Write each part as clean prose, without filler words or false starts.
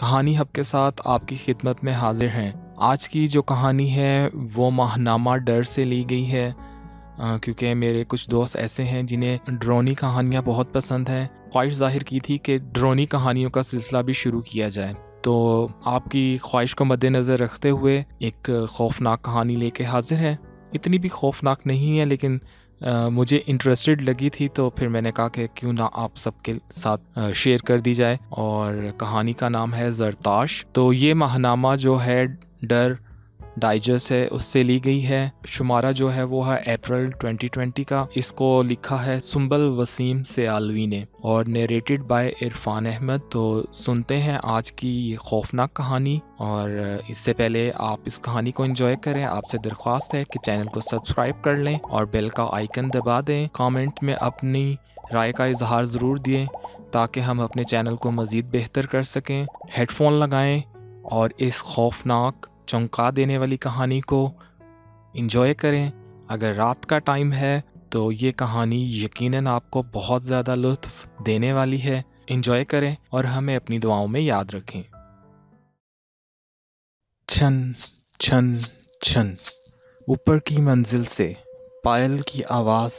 کہانی ہب کے ساتھ آپ کی خدمت میں حاضر ہیں۔ آج کی جو کہانی ہے وہ ماہنامہ ڈر سے لی گئی ہے، کیونکہ میرے کچھ دوست ایسے ہیں جنہیں ڈرونی کہانیاں بہت پسند ہیں۔ خواہش ظاہر کی تھی کہ ڈرونی کہانیوں کا سلسلہ بھی شروع کیا جائے، تو آپ کی خواہش کو مد نظر رکھتے ہوئے ایک خوفناک کہانی لے کے حاضر ہے۔ اتنی بھی خوفناک نہیں ہے، لیکن مجھے انٹرسٹڈ لگی تھی، تو پھر میں نے کہا کہ کیوں نہ آپ سب کے ساتھ شیئر کر دی جائے۔ اور کہانی کا نام ہے زرتاش۔ تو یہ ماہنامہ جو ہے ڈر ڈائجسٹ ہے، اس سے لی گئی ہے۔ شمارہ جو ہے وہ ہے اپریل 2020 کا۔ اس کو لکھا ہے سنبل وسیم سیالوی نے اور نیریٹڈ بائی عرفان احمد۔ تو سنتے ہیں آج کی یہ خوفناک کہانی، اور اس سے پہلے آپ اس کہانی کو انجوائے کریں، آپ سے درخواست ہے کہ چینل کو سبسکرائب کر لیں اور بیل کا آئیکن دبا دیں۔ کامنٹ میں اپنی رائے کا اظہار ضرور دیں تاکہ ہم اپنے چینل کو مزید بہتر کر سکیں۔ ہیڈ فون لگائیں اور اس خوفناک چونکا دینے والی کہانی کو انجوائے کریں۔ اگر رات کا ٹائم ہے تو یہ کہانی یقیناً آپ کو بہت زیادہ لطف دینے والی ہے۔ انجوائے کریں اور ہمیں اپنی دعاؤں میں یاد رکھیں۔ چھن چھن چھن، اوپر کی منزل سے پائل کی آواز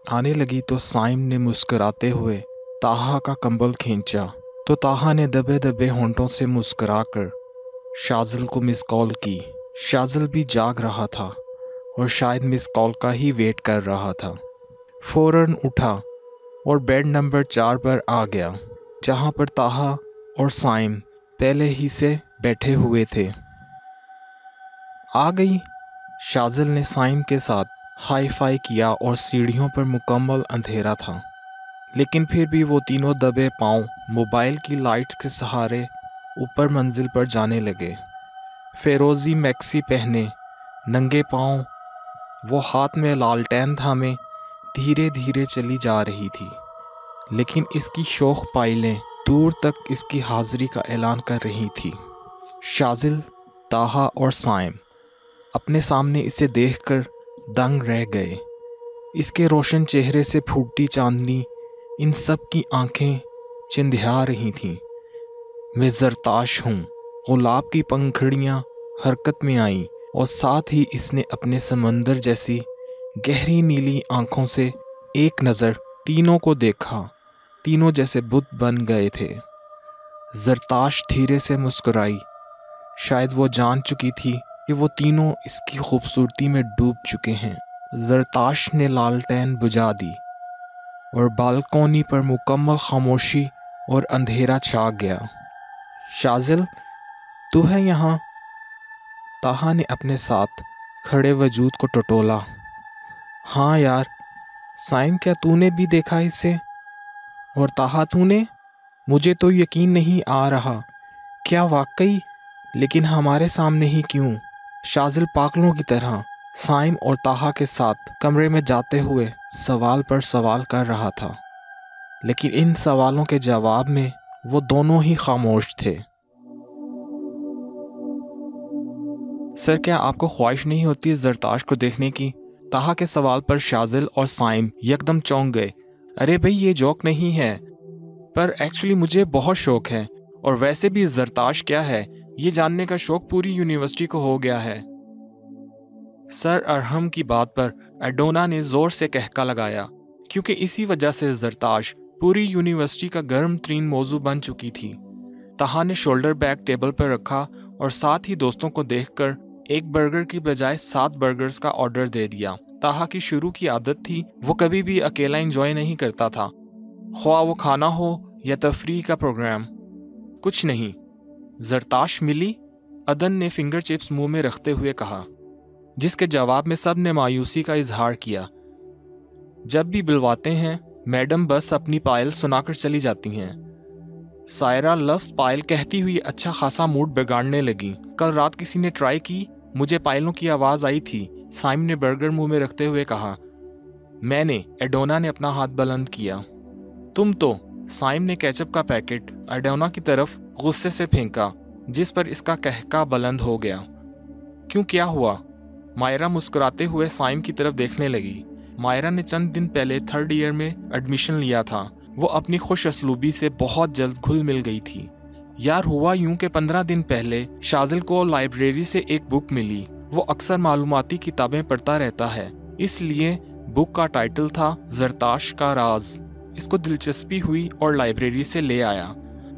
آنے لگی تو سائم نے مسکراتے ہوئے تاہا کا کمبل کھینچا تو تاہا نے دبے دبے ہونٹوں سے مسکرا کر شازل کو مس کال کی۔ شازل بھی جاگ رہا تھا اور شاید مس کال کا ہی ویٹ کر رہا تھا۔ فوراً اٹھا اور بیڈ نمبر 4 پر آ گیا، جہاں پر تاہا اور سائم پہلے ہی سے بیٹھے ہوئے تھے۔ آ گئی؟ شازل نے سائم کے ساتھ ہائی فائی کیا اور سیڑھیوں پر مکمل اندھیرا تھا، لیکن پھر بھی وہ تینوں دبے پاؤں موبائل کی لائٹس کے سہارے اوپر منزل پر جانے لگے۔ فیروزی میکسی پہنے ننگے پاؤں وہ ہاتھ میں لالٹین تھامے دھیرے دھیرے چلی جا رہی تھی، لیکن اس کی شوخ پائلیں دور تک اس کی حاضری کا اعلان کر رہی تھی۔ شازل، تاہا اور سائم اپنے سامنے اسے دیکھ کر دنگ رہ گئے۔ اس کے روشن چہرے سے پھوٹتی چاندنی ان سب کی آنکھیں چندھیا رہی تھیں۔ میں زرتاش ہوں۔ گلاب کی پنکھڑیاں حرکت میں آئیں اور ساتھ ہی اس نے اپنے سمندر جیسی گہری نیلی آنکھوں سے ایک نظر تینوں کو دیکھا۔ تینوں جیسے بت بن گئے تھے۔ زرتاش دھیرے سے مسکرائی، شاید وہ جان چکی تھی کہ وہ تینوں اس کی خوبصورتی میں ڈوب چکے ہیں۔ زرتاش نے لالٹین بجھا دی اور بالکونی پر مکمل خاموشی اور اندھیرا چھا گیا۔ شازل، تو ہے یہاں؟ تاہا نے اپنے ساتھ کھڑے وجود کو ٹٹولا۔ ہاں یار۔ سائم، کیا تو نے بھی دیکھا اسے؟ اور تاہا، تو نے؟ مجھے تو یقین نہیں آ رہا۔ کیا واقعی؟ لیکن ہمارے سامنے ہی کیوں؟ شازل پاگلوں کی طرح سائم اور تاہا کے ساتھ کمرے میں جاتے ہوئے سوال پر سوال کر رہا تھا، لیکن ان سوالوں کے جواب میں وہ دونوں ہی خاموش تھے۔ سر، کیا آپ کو خواہش نہیں ہوتی زرتاش کو دیکھنے کی؟ تاہا کے سوال پر شازل اور سائم یکدم چونک گئے۔ ارے بھئی، یہ جوک نہیں ہے، پر ایکچولی مجھے بہت شوق ہے، اور ویسے بھی زرتاش کیا ہے یہ جاننے کا شوق پوری یونیورسٹی کو ہو گیا ہے۔ سر ارہم کی بات پر ایڈونا نے زور سے کہکا لگایا، کیونکہ اسی وجہ سے زرتاش پوری یونیورسٹی کا گرم ترین موضوع بن چکی تھی۔ تاہا نے شولڈر بیگ ٹیبل پر رکھا اور ساتھ ہی دوستوں کو دیکھ کر ایک برگر کی بجائے 7 برگرز کا آرڈر دے دیا۔ تاہا کی شروع کی عادت تھی، وہ کبھی بھی اکیلا انجوائے نہیں کرتا تھا، خواہ وہ کھانا ہو یا تفریح کا پروگرام۔ کچھ نہیں۔ زرتاش ملی؟ عدن نے فنگر چپس منہ میں رکھتے ہوئے کہا، جس کے جواب میں سب نے مایوسی کا اظہار کیا۔ جب بھی بلواتے ہیں میڈم بس اپنی پائل سنا کر چلی جاتی ہیں۔ سائرہ لفظ پائل کہتی ہوئی اچھا خاصا موڈ بگاڑنے لگی۔ کل رات کسی نے ٹرائی کی، مجھے پائلوں کی آواز آئی تھی، سائم نے برگر منہ میں رکھتے ہوئے کہا۔ میں نے، ایڈونا نے اپنا ہاتھ بلند کیا۔ تم تو، سائم نے کیچپ کا پیکٹ ایڈونا کی طرف غصے سے پھینکا، جس پر اس کا کہکا بلند ہو گیا۔ کیوں، کیا ہوا؟ مائرہ مسکراتے ہوئے سائم کی طرف دیکھنے لگی۔ مائرہ نے چند دن پہلے 3rd ایئر میں ایڈمیشن لیا تھا۔ وہ اپنی خوش اسلوبی سے بہت جلد گھل مل گئی تھی۔ یار ہوا یوں کہ 15 دن پہلے شازل کو لائبریری سے ایک بک ملی. وہ اکثر معلوماتی کتابیں پڑھتا رہتا ہے، اس لیے بک کا ٹائٹل تھا زرتاش کا راز. اس کو دلچسپی ہوئی اور لائبریری سے لے آیا.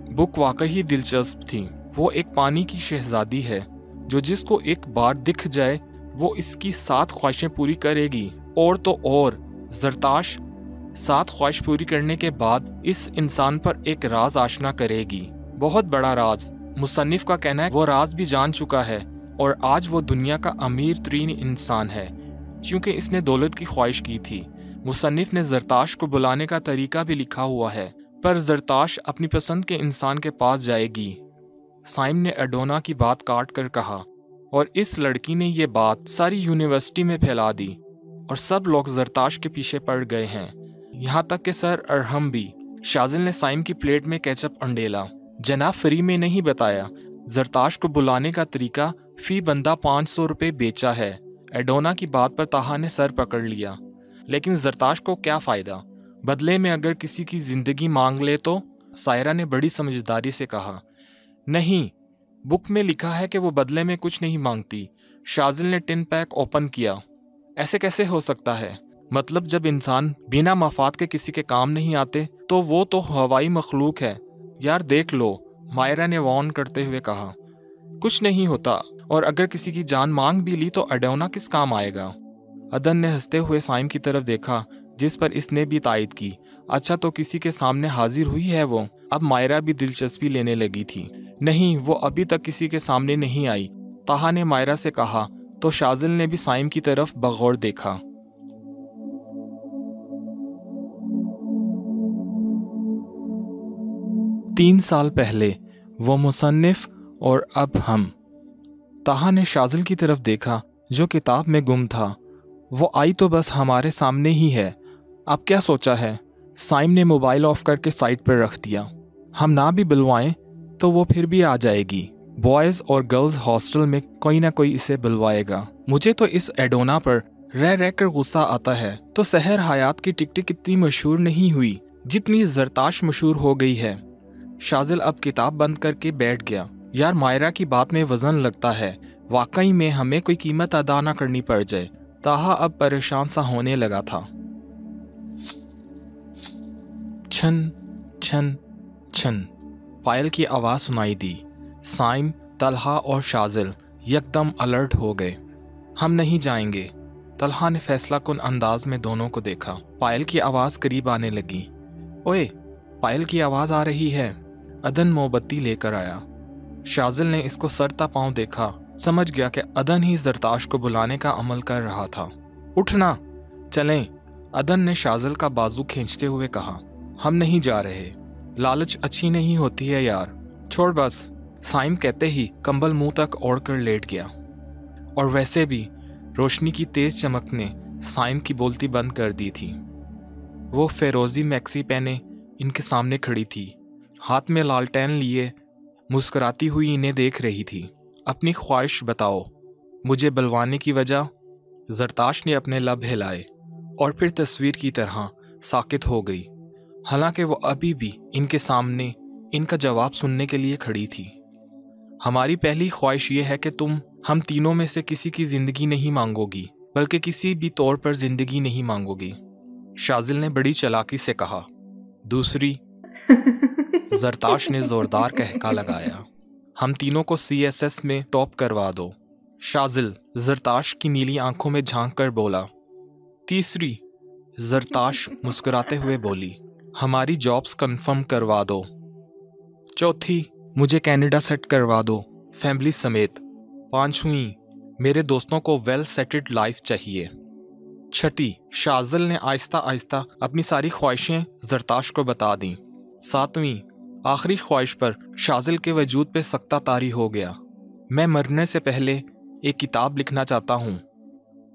بک واقعی دلچسپ تھی. وہ ایک پانی کی شہزادی ہے جو جس کو ایک بار دکھ جائے وہ اس کی 7 خواہشیں پوری کرے گی. اور تو اور زرتاش 7 خواہش پوری کرنے کے بعد اس انسان پر ایک راز آشنا کرے گی، بہت بڑا راز. مصنف کا کہنا ہے وہ راز بھی جان چکا ہے اور آج وہ دنیا کا امیر ترین انسان ہے کیونکہ اس نے دولت کی خواہش کی تھی. مصنف نے زرتاش کو بلانے کا طریقہ بھی لکھا ہوا ہے، پر زرتاش اپنی پسند کے انسان کے پاس جائے گی. سائم نے ایڈونا کی بات کاٹ کر کہا، اور اس لڑکی نے یہ بات ساری یونیورسٹی میں پھیلا دی اور سب لوگ زرتاش کے پیچھے پڑ گئے ہیں، یہاں تک کہ سر ارہم بھی. شازل نے سائم کی پلیٹ میں کیچپ انڈیلا. جناب فری میں نہیں بتایا. زرتاش کو بلانے کا طریقہ فی بندہ 500 روپے بیچا ہے. ایڈونا کی بات پر تاہا نے سر پکڑ لیا. لیکن زرتاش کو کیا فائدہ؟ بدلے میں اگر کسی کی زندگی مانگ لے تو؟ سائرہ نے بڑی سمجھداری سے کہا. نہیں، بک میں لکھا ہے کہ وہ بدلے میں کچھ نہیں مانگتی. شازل نے ٹن پیک اوپن کیا. ایسے کیسے ہو سکتا ہے؟ مطلب جب انسان بنا مفاد کے کسی کے کام نہیں آتے تو وہ تو ہوائی مخلوق ہے. یار دیکھ لو، مائرہ نے وارن کرتے ہوئے کہا. کچھ نہیں ہوتا، اور اگر کسی کی جان مانگ بھی لی تو ایڈونا کس کام آئے گا؟ عدن نے ہنستے ہوئے سائم کی طرف دیکھا جس پر اس نے بھی تائید کی. اچھا تو کسی کے سامنے حاضر ہوئی ہے وہ؟ اب مائرہ بھی دلچسپی لینے لگی تھی. نہیں، وہ ابھی تک کسی کے سامنے نہیں آئی، تاہا نے مائرہ سے کہا. تو شازل نے بھی سائم کی طرف بغور دیکھا. تین سال پہلے وہ مصنف اور اب ہم. تاہا نے شازل کی طرف دیکھا جو کتاب میں گم تھا. وہ آئی تو بس ہمارے سامنے ہی ہے. اب کیا سوچا ہے؟ سائم نے موبائل آف کر کے سائٹ پر رکھ دیا. ہم نہ بھی بلوائیں تو وہ پھر بھی آ جائے گی. بوائز اور گرلز ہاسٹل میں کوئی نہ کوئی اسے بلوائے گا. مجھے تو اس ایڈونا پر رہ رہ کر غصہ آتا ہے. تو سحر حیات کی ٹک ٹک اتنی مشہور نہیں ہوئی جتنی زرتاش مشہور ہو گئی ہے. شازل اب کتاب بند کر کے بیٹھ گیا. یار مائرہ کی بات میں وزن لگتا ہے. واقعی میں ہمیں کوئی قیمت ادا نہ کرنی پڑ جائے. تاہا اب پریشان سا ہونے لگا تھا. چھن چھن چھن پائل کی آواز سنائی دی. سائم، طلحہ اور شازل یکدم الرٹ ہو گئے. ہم نہیں جائیں گے. طلحہ نے فیصلہ کن انداز میں دونوں کو دیکھا. پائل کی آواز قریب آنے لگی. اوئے، پائل کی آواز آ رہی ہے. عدن موم بتی لے کر آیا. شازل نے اس کو سرتا پاؤں دیکھا، سمجھ گیا کہ عدن ہی زرتاش کو بلانے کا عمل کر رہا تھا. اٹھنا، چلیں. عدن نے شازل کا بازو کھینچتے ہوئے کہا. ہم نہیں جا رہے. لالچ اچھی نہیں ہوتی ہے یار، چھوڑ بس. سائم کہتے ہی کمبل منہ تک اوڑھ کر لیٹ گیا. اور ویسے بھی روشنی کی تیز چمک نے سائم کی بولتی بند کر دی تھی. وہ فیروزی میکسی پہنے ان کے سامنے کھڑی تھی، ہاتھ میں لالٹین لیے مسکراتی ہوئی انہیں دیکھ رہی تھی. اپنی خواہش بتاؤ. مجھے بلوانے کی وجہ؟ زرتاش نے اپنے لب ہلائے اور پھر تصویر کی طرح ساکت ہو گئی، حالانکہ وہ ابھی بھی ان کے سامنے ان کا جواب سننے کے لیے کھڑی تھی. ہماری پہلی خواہش یہ ہے کہ تم ہم تینوں میں سے کسی کی زندگی نہیں مانگو گی، بلکہ کسی بھی طور پر زندگی نہیں مانگو گی. شازل نے بڑی چلاکی سے کہا. دوسری؟ زرتاش نے زوردار کہکا لگایا. ہم تینوں کو CSS میں ٹاپ کروا دو. شازل زرتاش کی نیلی آنکھوں میں جھانک کر بولا. تیسری؟ زرتاش مسکراتے ہوئے بولی. ہماری جابز کنفرم کروا دو. چوتھی؟ مجھے کینیڈا سیٹ کروا دو، فیملی سمیت. پانچویں؟ میرے دوستوں کو ویل سیٹلڈ لائف چاہیے. چھٹی؟ شازل نے آہستہ آہستہ اپنی ساری خواہشیں زرتاش کو بتا دیں. ساتویں؟ آخری خواہش پر شازل کے وجود پہ سکتہ طاری ہو گیا. میں مرنے سے پہلے ایک کتاب لکھنا چاہتا ہوں.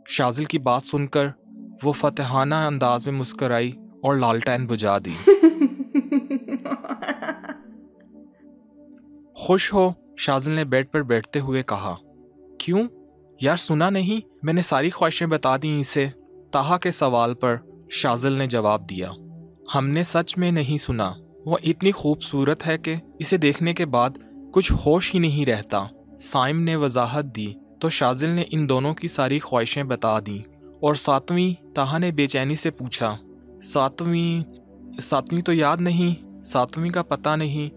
شازل کی بات سن کر وہ فتحانہ انداز میں مسکرائی اور لالٹین بجھا دی. خوش ہو؟ شازل نے بیڈ پر بیٹھتے ہوئے کہا. کیوں یار، سنا نہیں؟ میں نے ساری خواہشیں بتا دیں اسے. تاہا کے سوال پر شازل نے جواب دیا. ہم نے سچ میں نہیں سنا. وہ اتنی خوبصورت ہے کہ اسے دیکھنے کے بعد کچھ ہوش ہی نہیں رہتا۔ سائم نے وضاحت دی تو شاذل نے ان دونوں کی ساری خواہشیں بتا دیں۔ اور ساتویں؟ طاہا نے بے چینی سے پوچھا۔ ساتویں تو یاد نہیں، ساتویں کا پتہ نہیں،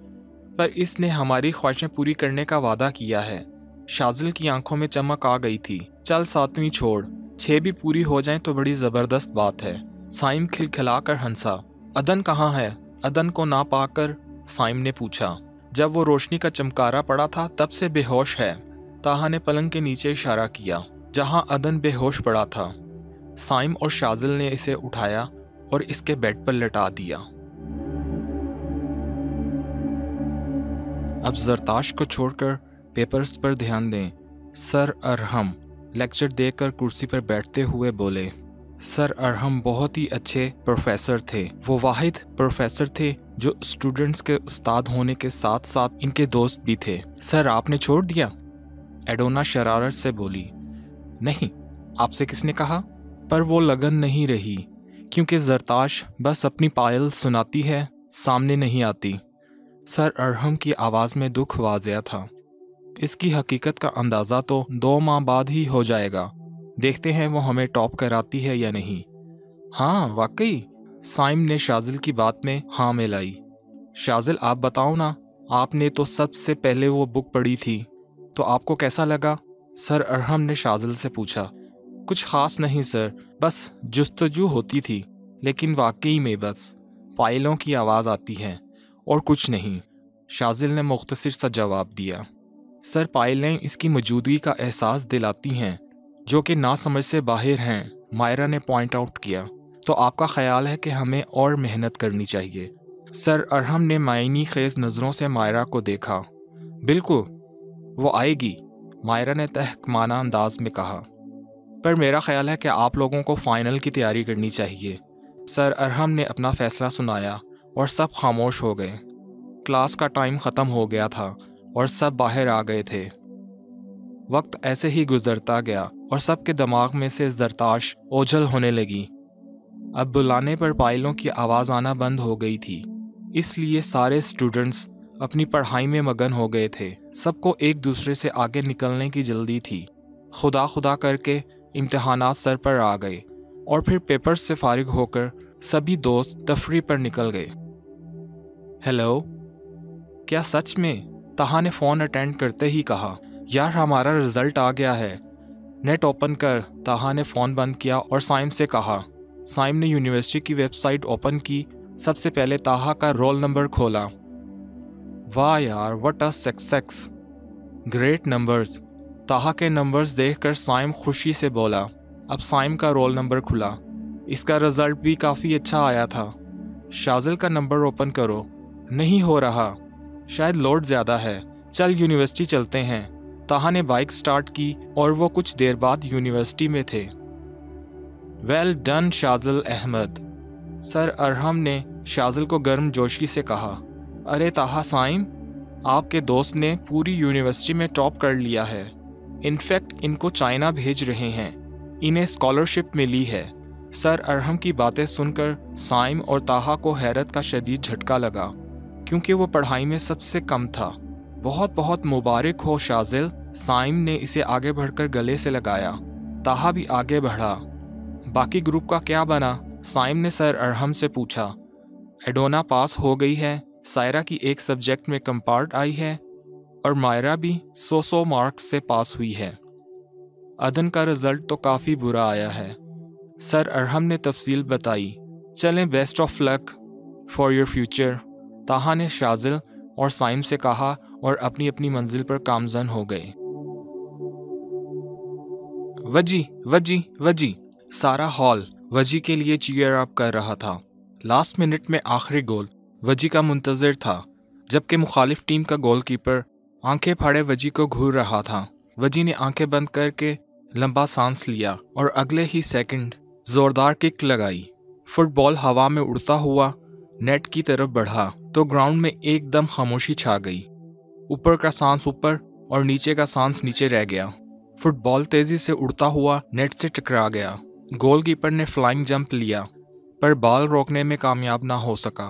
پر اس نے ہماری خواہشیں پوری کرنے کا وعدہ کیا ہے۔ شاذل کی آنکھوں میں چمک آ گئی تھی۔ چل ساتویں چھوڑ، 6 بھی پوری ہو جائیں تو بڑی زبردست بات ہے۔ سائم کھلکھلا کر ہنسا۔ عدن کہاں ہے؟ عدن کو نہ پا کر سائم نے پوچھا۔ جب وہ روشنی کا چمکارا پڑا تھا تب سے بے ہوش ہے۔ طاہا نے پلنگ کے نیچے اشارہ کیا جہاں عدن بے ہوش پڑا تھا۔ سائم اور شاذل نے اسے اٹھایا اور اس کے بیڈ پر لٹا دیا۔ اب زرتاش کو چھوڑ کر پیپرز پر دھیان دیں، سر ارحم لیکچر دے کر کرسی پر بیٹھتے ہوئے بولے۔ سر ارحم بہت ہی اچھے پروفیسر تھے۔ وہ واحد پروفیسر تھے جو اسٹوڈنٹس کے استاد ہونے کے ساتھ ساتھ ان کے دوست بھی تھے۔ سر آپ نے چھوڑ دیا؟ ایڈونا شرارت سے بولی۔ نہیں، آپ سے کس نے کہا؟ پر وہ لگن نہیں رہی، کیونکہ زرتاش بس اپنی پائل سناتی ہے، سامنے نہیں آتی۔ سر ارحم کی آواز میں دکھ واضح تھا۔ اس کی حقیقت کا اندازہ تو 2 ماہ بعد ہی ہو جائے گا۔ دیکھتے ہیں وہ ہمیں ٹاپ کراتی ہے یا نہیں۔ ہاں واقعی؟ سائم نے شاذل کی بات میں ہاں ملائی۔ شاذل آپ بتاؤ نا، آپ نے تو سب سے پہلے وہ بک پڑھی تھی، تو آپ کو کیسا لگا؟ سر ارحم نے شاذل سے پوچھا۔ کچھ خاص نہیں سر، بس جستجو ہوتی تھی، لیکن واقعی میں بس پائلوں کی آواز آتی ہے اور کچھ نہیں، شاذل نے مختصر سا جواب دیا۔ سر پائلیں اس کی موجودگی کا احساس دلاتی ہیں جو کہ نا سمجھ سے باہر ہیں، مائرہ نے پوائنٹ آؤٹ کیا۔ تو آپ کا خیال ہے کہ ہمیں اور محنت کرنی چاہیے؟ سر ارحم نے معنی خیز نظروں سے مائرہ کو دیکھا۔ بالکل، وہ آئے گی، مائرہ نے تحقیقانہ انداز میں کہا، پر میرا خیال ہے کہ آپ لوگوں کو فائنل کی تیاری کرنی چاہیے۔ سر ارحم نے اپنا فیصلہ سنایا اور سب خاموش ہو گئے۔ کلاس کا ٹائم ختم ہو گیا تھا اور سب باہر آ گئے تھے۔ وقت ایسے ہی گزرتا گیا اور سب کے دماغ میں سے زرتاش اوجھل ہونے لگی۔ اب بلانے پر پائلوں کی آواز آنا بند ہو گئی تھی، اس لیے سارے اسٹوڈنٹس اپنی پڑھائی میں مگن ہو گئے تھے۔ سب کو ایک دوسرے سے آگے نکلنے کی جلدی تھی۔ خدا خدا کر کے امتحانات سر پر آ گئے اور پھر پیپر سے فارغ ہو کر سبھی دوست تفریح پر نکل گئے۔ ہیلو، کیا سچ میں؟ طاہا نے فون اٹینڈ کرتے ہی کہا۔ یار ہمارا رزلٹ آ گیا ہے، نیٹ اوپن کر۔ طاہا نے فون بند کیا اور سائم سے کہا۔ سائم نے یونیورسٹی کی ویب سائٹ اوپن کی۔ سب سے پہلے طاہا کا رول نمبر کھولا۔ واہ یار، what a success, great numbers. Taha کے نمبرز دیکھ کر سائم خوشی سے بولا۔ اب سائم کا رول نمبر کھلا، اس کا رزلٹ بھی کافی اچھا آیا تھا۔ شاذل کا نمبر اوپن کرو۔ نہیں ہو رہا، شاید لوڈ زیادہ ہے، چل یونیورسٹی چلتے ہیں۔ طاہا نے بائک سٹارٹ کی اور وہ کچھ دیر بعد یونیورسٹی میں تھے۔ ویل ڈن شاذل احمد، سر ارحم نے شاذل کو گرم جوشی سے کہا۔ ارے طاہا سائم، آپ کے دوست نے پوری یونیورسٹی میں ٹاپ کر لیا ہے، انفیکٹ ان کو چائنا بھیج رہے ہیں، انہیں اسکالرشپ ملی ہے۔ سر ارحم کی باتیں سن کر سائم اور طاہا کو حیرت کا شدید جھٹکا لگا، کیونکہ وہ پڑھائی میں سب سے کم تھا۔ بہت بہت مبارک ہو شاذل، سائم نے اسے آگے بڑھ کر گلے سے لگایا۔ طاہا بھی آگے بڑھا۔ باقی گروپ کا کیا بنا؟ سائم نے سر ارحم سے پوچھا۔ ایڈونا پاس ہو گئی ہے، سائرہ کی ایک سبجیکٹ میں کمپارٹ آئی ہے، اور مائرہ بھی 100 مارکس سے پاس ہوئی ہے۔ عدن کا رزلٹ تو کافی برا آیا ہے، سر ارحم نے تفصیل بتائی۔ چلیں best of luck for your future, Taha نے شاذل اور سائم سے کہا اور اپنی اپنی منزل پر گامزن ہو گئے۔ وجی وجی وجی، سارا ہال وجی کے لیے چیئر اپ کر رہا تھا۔ لاسٹ منٹ میں آخری گول وجی کا منتظر تھا، جبکہ مخالف ٹیم کا گول کیپر آنکھیں پھاڑے وجی کو گھور رہا تھا۔ وجی نے آنکھیں بند کر کے لمبا سانس لیا اور اگلے ہی سیکنڈ زوردار کک لگائی۔ فٹ بال ہوا میں اڑتا ہوا نیٹ کی طرف بڑھا تو گراؤنڈ میں ایک دم خاموشی چھا گئی۔ اوپر کا سانس اوپر اور نیچے کا سانس نیچے رہ گیا۔ فٹ بال تیزی سے اڑتا ہوا نیٹ سے ٹکرا گیا۔ گول کیپر نے فلائنگ جمپ لیا، پر بال روکنے میں کامیاب نہ ہو سکا۔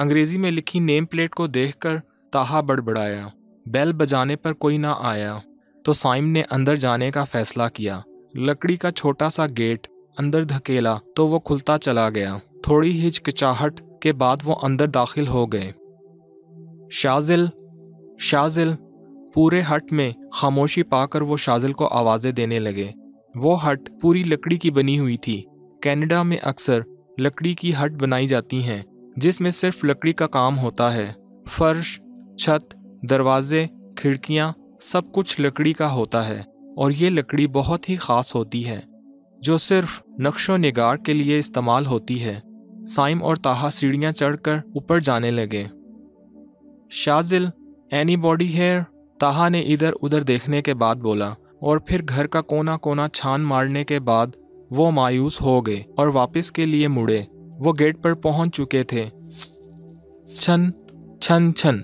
انگریزی میں لکھی نیم پلیٹ کو دیکھ کر طاہا بڑبڑایا۔ بیل بجانے پر کوئی نہ آیا تو سائم نے اندر جانے کا فیصلہ کیا۔ لکڑی کا چھوٹا سا گیٹ اندر دھکیلا تو وہ کھلتا چلا گیا۔ تھوڑی ہچکچاہٹ کے بعد وہ اندر داخل ہو گئے۔ شازل، شازل! پورے ہٹ میں خاموشی پا کر وہ شازل کو آوازیں دینے لگے۔ وہ ہٹ پوری لکڑی کی بنی ہوئی تھی۔ کینیڈا میں اکثر لکڑی کی ہٹ بنائی جاتی ہیں جس میں صرف لکڑی کا کام ہوتا ہے۔ فرش، چھت، دروازے، کھڑکیاں، سب کچھ لکڑی کا ہوتا ہے، اور یہ لکڑی بہت ہی خاص ہوتی ہے جو صرف نقش و نگار کے لیے استعمال ہوتی ہے۔ سائم اور طاہا سیڑھیاں چڑھ کر اوپر جانے لگے۔ شازل، اینی باڈی ہیئر؟ طاہا نے ادھر ادھر دیکھنے کے بعد بولا، اور پھر گھر کا کونا کونا چھان مارنے کے بعد وہ مایوس ہو گئے اور واپس کے لیے مڑے۔ وہ گیٹ پر پہنچ چکے تھے۔ چھن چھن چھن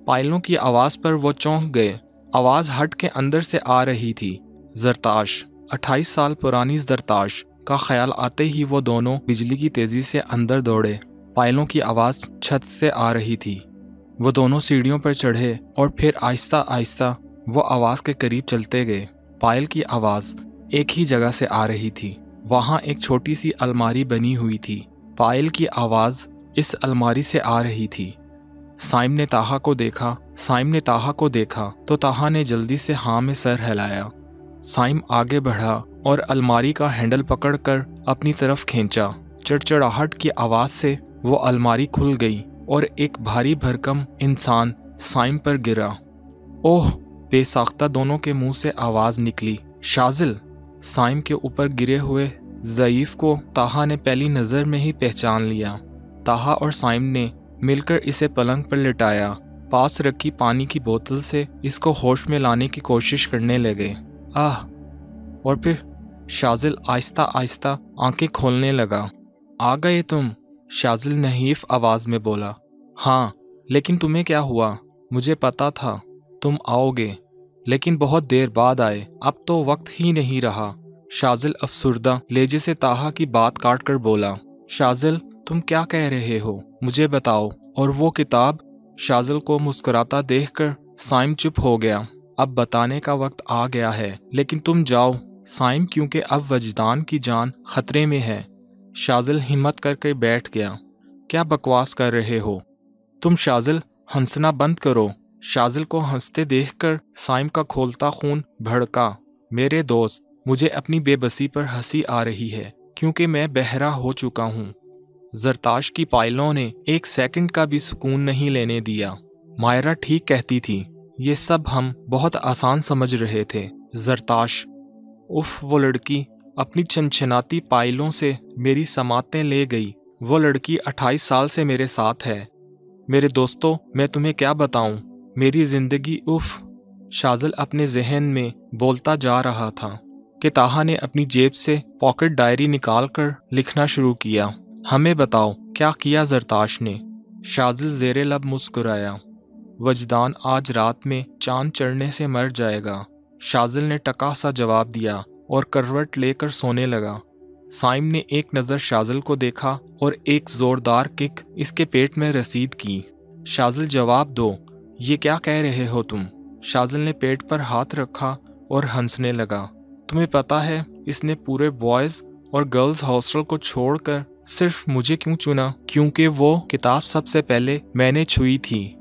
پائلوں کی آواز پر وہ چونک گئے۔ آواز ہٹ کے اندر سے آ رہی تھی۔ زرتاش، 28 سال پرانی زرتاش کا خیال آتے ہی وہ دونوں بجلی کی تیزی سے اندر دوڑے۔ پائلوں کی آواز چھت سے آ رہی تھی۔ وہ دونوں سیڑھیوں پر چڑھے اور پھر آہستہ آہستہ وہ آواز کے قریب چلتے گئے۔ پائل کی آواز ایک ہی جگہ سے آ رہی تھی۔ وہاں ایک چھوٹی سی الماری بنی ہوئی تھی۔ پائل کی آواز اس الماری سے آ رہی تھی۔ سائم نے طاہا کو دیکھا تو طاہا نے جلدی سے ہاں میں سر ہلایا۔ سائم آگے بڑھا اور الماری کا ہینڈل پکڑ کر اپنی طرف کھینچا۔ چڑچڑاہٹ کی آواز سے وہ الماری کھل گئی اور ایک بھاری بھرکم انسان سائم پر گرا۔ اوہ! بے ساختہ دونوں کے منہ سے آواز نکلی۔ شازل! سائم کے اوپر گرے ہوئے ضعیف کو طاہا نے پہلی نظر میں ہی پہچان لیا۔ طاہا اور سائم نے مل کر اسے پلنگ پر لٹایا۔ پاس رکھی پانی کی بوتل سے اس کو ہوش میں لانے کی کوشش کرنے لگے۔ آہ! اور پھر شازل آہستہ آہستہ آنکھیں کھولنے لگا۔ آ گئے تم؟ شازل نحیف آواز میں بولا۔ ہاں، لیکن تمہیں کیا ہوا؟ مجھے پتا تھا تم آؤ گے، لیکن بہت دیر بعد آئے، اب تو وقت ہی نہیں رہا۔ شازل افسردہ لہجے سے طاہا کی بات کاٹ کر بولا۔ شازل، تم کیا کہہ رہے ہو؟ مجھے بتاؤ۔ اور وہ کتاب؟ شازل کو مسکراتا دیکھ کر سائم چپ ہو گیا۔ اب بتانے کا وقت آ گیا ہے، لیکن تم جاؤ سائم، کیونکہ اب وجدان کی جان خطرے میں ہے۔ شازل ہمت کر کے بیٹھ گیا۔ کیا بکواس کر رہے ہو تم؟ شازل، ہنسنا بند کرو۔ شازل کو ہنستے دیکھ کر سائم کا کھولتا خون بھڑکا۔ میرے دوست، مجھے اپنی بے بسی پر ہنسی آ رہی ہے کیونکہ میں بہرا ہو چکا ہوں۔ زرتاش کی پائلوں نے ایک سیکنڈ کا بھی سکون نہیں لینے دیا۔ مائرہ ٹھیک کہتی تھی، یہ سب ہم بہت آسان سمجھ رہے تھے۔ زرتاش، اف، وہ لڑکی اپنی چھنچھناتی پائلوں سے میری سماعتیں لے گئی۔ وہ لڑکی 28 سال سے میرے ساتھ ہے۔ میرے دوستو، میں تمہیں کیا بتاؤں، میری زندگی اف۔ شازل اپنے ذہن میں بولتا جا رہا تھا کہ طاہا نے اپنی جیب سے پاکٹ ڈائری نکال کر لکھنا شروع کیا۔ ہمیں بتاؤ کیا کیا زرتاش نے؟ شازل زیر لب مسکرایا۔ وجدان آج رات میں چاند چڑھنے سے مر جائے گا۔ شازل نے ٹکا سا جواب دیا اور کروٹ لے کر سونے لگا۔ سائم نے ایک نظر شازل کو دیکھا اور ایک زوردار کک اس کے پیٹ میں رسید کی۔ شازل، جواب دو، یہ کیا کہہ رہے ہو تم؟ شازل نے پیٹ پر ہاتھ رکھا اور ہنسنے لگا۔ تمہیں پتا ہے اس نے پورے بوائز اور گرلز ہاسٹل کو چھوڑ کر صرف مجھے کیوں چنا؟ کیونکہ وہ کتاب سب سے پہلے میں نے چھوئی تھی۔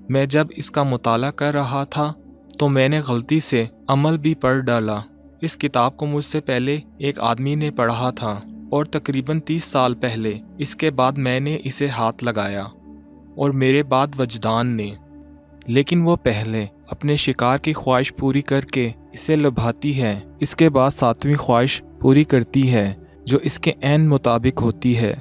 میں جب اس کا مطالعہ کر رہا تھا تو میں نے غلطی سے عمل بھی پڑھ ڈالا۔ اس کتاب کو مجھ سے پہلے ایک آدمی نے پڑھا تھا اور تقریباً 30 سال پہلے اس کے بعد میں نے اسے ہاتھ لگایا اور میرے بعد وجدان نے، لیکن وہ پہلے اپنے شکار کی خواہش پوری کر کے اسے لبھاتی ہے، اس کے بعد 7ویں خواہش پوری کرتی ہے جو اس کے عین مطابق ہوتی ہے۔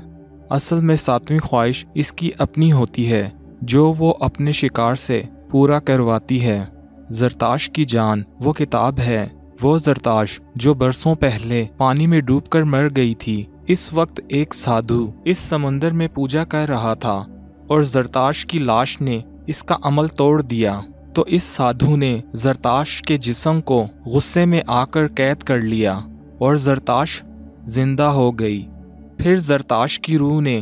اصل میں 7ویں خواہش اس کی اپنی ہوتی ہے جو وہ اپنے شکار سے پورا کرواتی ہے۔ زرتاش کی جان وہ کتاب ہے، وہ زرتاش جو برسوں پہلے پانی میں ڈوب کر مر گئی تھی۔ اس وقت ایک سادھو اس سمندر میں پوجا کر رہا تھا اور زرتاش کی لاش نے اس کا عمل توڑ دیا، تو اس سادھو نے زرتاش کے جسم کو غصے میں آ کر قید کر لیا اور زرتاش زندہ ہو گئی۔ پھر زرتاش کی روح نے